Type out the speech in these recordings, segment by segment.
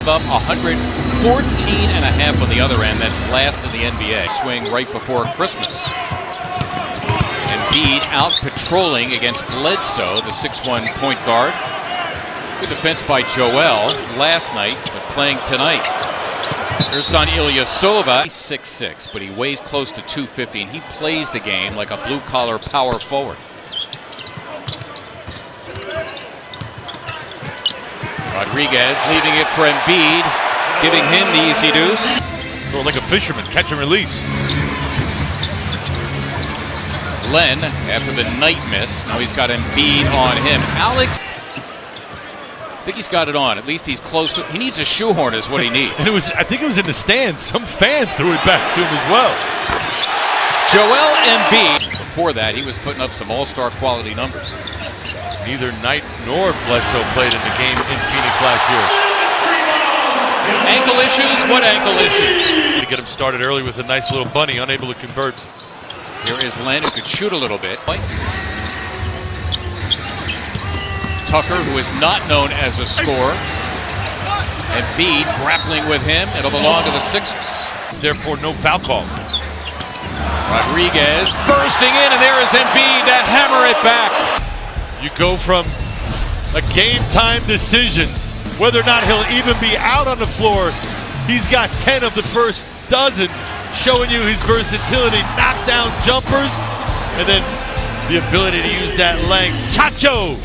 Up 114.5 on the other end. That's last in the NBA. Swing right before Christmas. Embiid out patrolling against Bledsoe, the 6'1" point guard. Good defense by Joel last night, but playing tonight. Ersan Ilyasova, 6'6", but he weighs close to 250, and he plays the game like a blue-collar power forward. Rodriguez leaving it for Embiid, giving him the easy deuce. Throw like a fisherman, catch and release. Len, after the night miss, now he's got Embiid on him. Alex, I think he's got it on. At least he's close to it. He needs a shoehorn is what he needs. And I think it was in the stands. Some fan threw it back to him as well. Joel Embiid. Before that, he was putting up some all-star quality numbers. Neither Knight nor Bledsoe played in the game in Phoenix last year. Ankle issues? What ankle issues? To get him started early with a nice little bunny, unable to convert. Here is Len, who could shoot a little bit. Tucker, who is not known as a scorer. Embiid grappling with him. It'll belong to the Sixers. Therefore, no foul call. Rodriguez bursting in, and there is Embiid to hammer it back. You go from a game-time decision, whether or not he'll even be out on the floor. He's got 10 of the first dozen, showing you his versatility, knockdown jumpers, and then the ability to use that length. Chacho!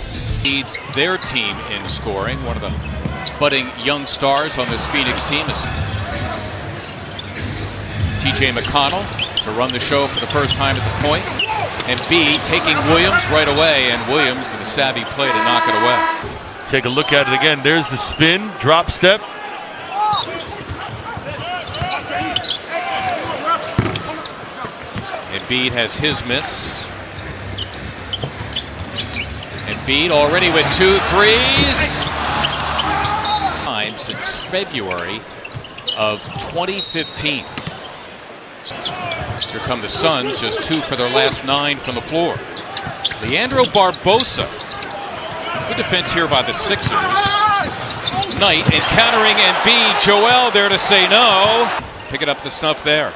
Leads their team in scoring. One of the budding young stars on this Phoenix team is TJ McConnell to run the show for the first time at the point. Embiid taking Williams right away, and Williams with a savvy play to knock it away. Take a look at it again. There's the spin, drop step. Embiid has his miss. Embiid already with 2 threes. Time since February of 2015. Here come the Suns, just 2 for their last 9 from the floor. Leandro Barbosa. Good defense here by the Sixers. Knight encountering Embiid. Joel there to say no. Picking up the snuff there.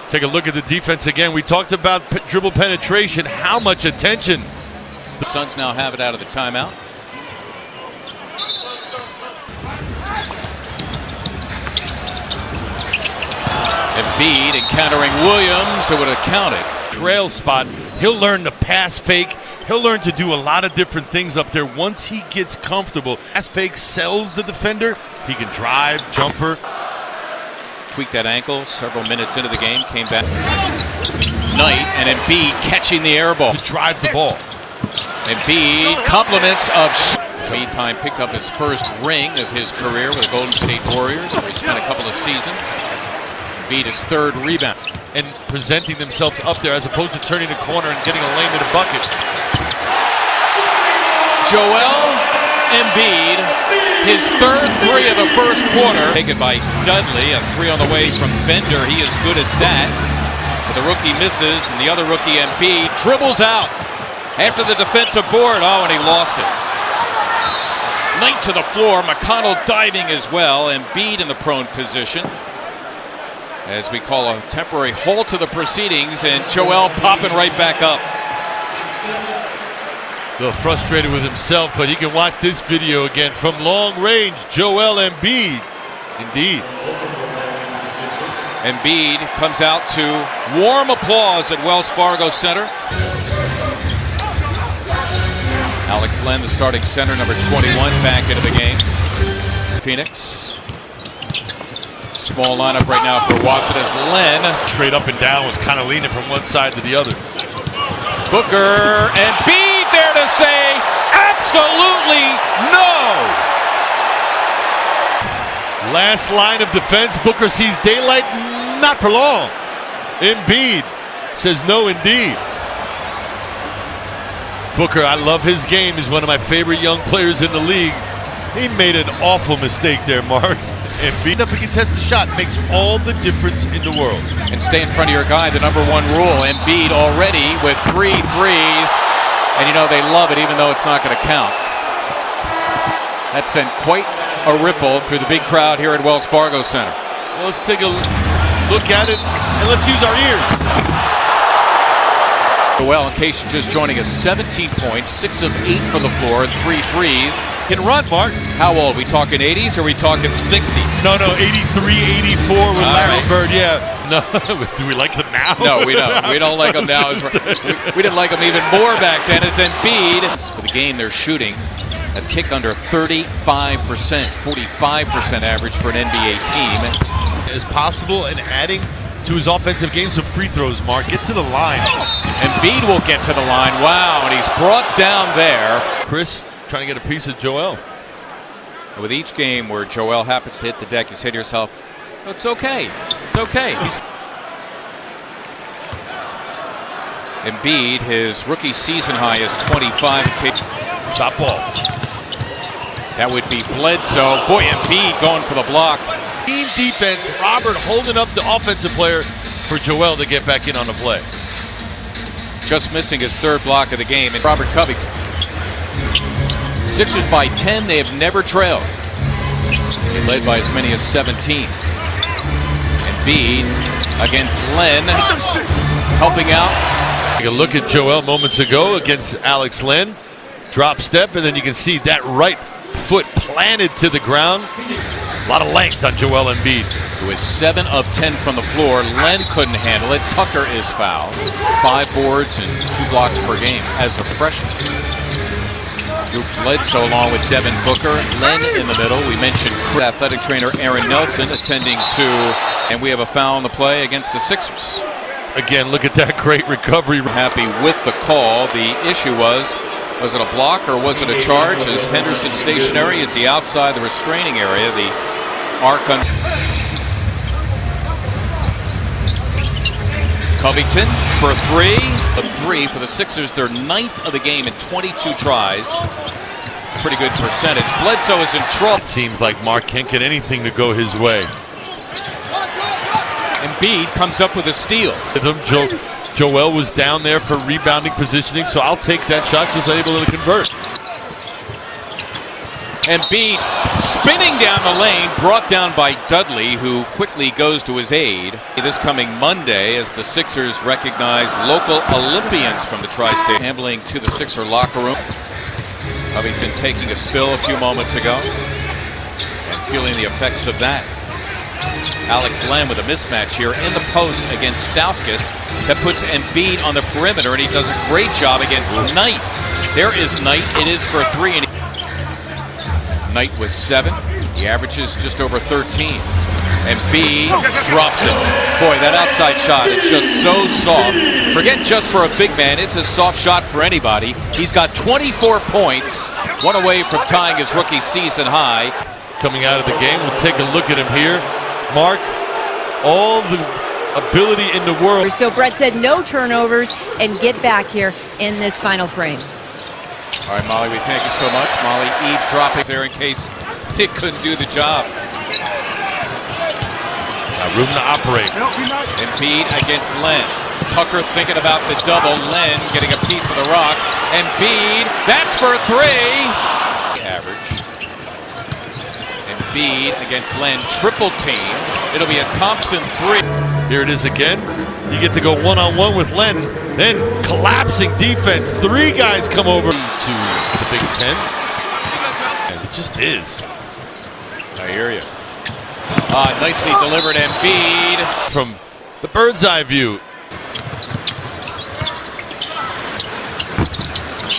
Take a look at the defense again. We talked about dribble penetration. How much attention. The Suns now have it out of the timeout. Embiid encountering Williams, it would have counted. Trail spot. He'll learn to pass fake. He'll learn to do a lot of different things up there once he gets comfortable. Pass fake sells the defender. He can drive, jumper. Tweaked that ankle several minutes into the game, came back. Knight and Embiid catching the air ball. To drive the ball. Embiid, compliments of meantime, picked up his first ring of his career with the Golden State Warriors, where he spent a couple of seasons. Embiid his 3rd rebound. And presenting themselves up there as opposed to turning the corner and getting a lane to the bucket. Joel Embiid, his 3rd 3 of the first quarter. Taken by Dudley, a 3 on the way from Bender. He is good at that. But the rookie misses, and the other rookie, Embiid, dribbles out after the defensive board. Oh, and he lost it. Knight to the floor. McConnell diving as well. Embiid in the prone position, as we call a temporary halt to the proceedings, and Joel popping right back up. A little frustrated with himself, but he can watch this video again from long range. Joel Embiid, indeed. Embiid comes out to warm applause at Wells Fargo Center. Alex Len, the starting center, number 21, back into the game. Phoenix. Small lineup right now for Watson as Len. Straight up and down, was kind of leaning from one side to the other. Booker and Embiid there to say absolutely no. Last line of defense. Booker sees daylight, not for long. Embiid says no indeed. Booker, I love his game. He's one of my favorite young players in the league. He made an awful mistake there, Mark. Embiid up and contest the shot makes all the difference in the world. And stay in front of your guy, the number 1 rule. Embiid already with 3 threes. And you know they love it even though it's not going to count. That sent quite a ripple through the big crowd here at Wells Fargo Center. Well, let's take a look at it, and let's use our ears. Well, in case you're just joining us, 17 points, 6 of 8 from the floor, 3 threes. Can run, Mark. How old? We talking 80s or we talking 60s? No, 83, 84 with Larry Bird. Yeah. No, do we like them now? No, we don't. We don't like them now. We didn't like them even more back then. As Embiid, for the game, they're shooting a tick under 35%, 45% average for an NBA team. As possible, and adding to his offensive game some free throws, Mark. Get to the line. Embiid will get to the line. Wow, and he's brought down there. Chris trying to get a piece of Joel. With each game where Joel happens to hit the deck, you say to yourself, oh, it's okay. It's okay. Embiid, his rookie season high is 25. Stop ball. That would be Bledsoe. Boy, Embiid going for the block. Team defense, Robert holding up the offensive player for Joel to get back in on the play. Just missing his third block of the game. And Robert Covington. Sixers by 10. They have never trailed. They led by as many as 17. Embiid against Len. Helping out. Take a look at Joel moments ago against Alex Len. Drop step, and then you can see that right foot planted to the ground. A lot of length on Joel Embiid. It was 7 of 10 from the floor. Len couldn't handle it. Tucker is fouled. 5 boards and 2 blocks per game as a freshman. Drew Bledsoe along with Devin Booker. Len in the middle. We mentioned athletic trainer Aaron Nelson attending to, and we have a foul on the play against the Sixers. Again, look at that great recovery. Happy with the call. The issue was it a block or was it a charge? Is Henderson stationary? Is he outside the restraining area? The arc on Covington for 3. A 3 for the Sixers. Their 9th of the game in 22 tries. Pretty good percentage. Bledsoe is in trouble. It seems like Mark can't get anything to go his way. Embiid comes up with a steal. Joel was down there for rebounding positioning, so I'll take that shot, just able to convert. Embiid spinning down the lane, brought down by Dudley, who quickly goes to his aid. This coming Monday, as the Sixers recognize local Olympians from the tri-state, ambling to the Sixer locker room. Covington taking a spill a few moments ago and feeling the effects of that. Alex Len with a mismatch here in the post against Stauskas that puts Embiid on the perimeter, and he does a great job against Knight. There is Knight. It is for 3. Knight with 7. He averages just over 13. Embiid drops it. Boy, that outside shot, it's just so soft. Forget just for a big man. It's a soft shot for anybody. He's got 24 points, 1 away from tying his rookie season high. Coming out of the game, we'll take a look at him here. Mark, all the ability in the world. So Brett said no turnovers and get back here in this final frame. All right, Molly, we thank you so much. Molly eavesdropping there in case it couldn't do the job. Room to operate. Embiid against Len. Tucker thinking about the double. Len getting a piece of the rock. Embiid, that's for 3. Average. Embiid against Len, triple team. It'll be a Thompson 3. Here it is again. You get to go one-on-one with Len. Then collapsing defense. 3 guys come over to the Big Ten. And it just is. I hear you. Nicely delivered Embiid. From the bird's eye view.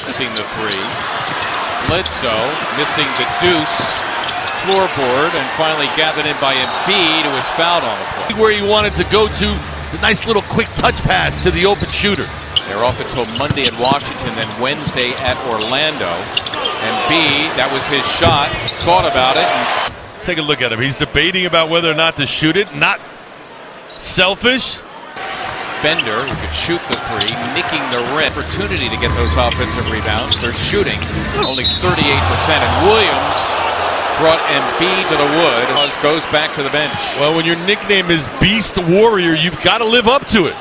Missing the 3. Bledsoe missing the deuce. Floorboard, and finally gathered in by Embiid, who was fouled on the play. Where he wanted to go to, the nice little quick touch pass to the open shooter. They're off until Monday at Washington, then Wednesday at Orlando. Embiid, that was his shot, thought about it. Take a look at him. He's debating about whether or not to shoot it. Not selfish. Bender, who could shoot the 3, nicking the rim. Opportunity to get those offensive rebounds. They're shooting only 38%, and Williams brought Embiid to the wood. Goes back to the bench. Well, when your nickname is Beast Warrior, you've got to live up to it.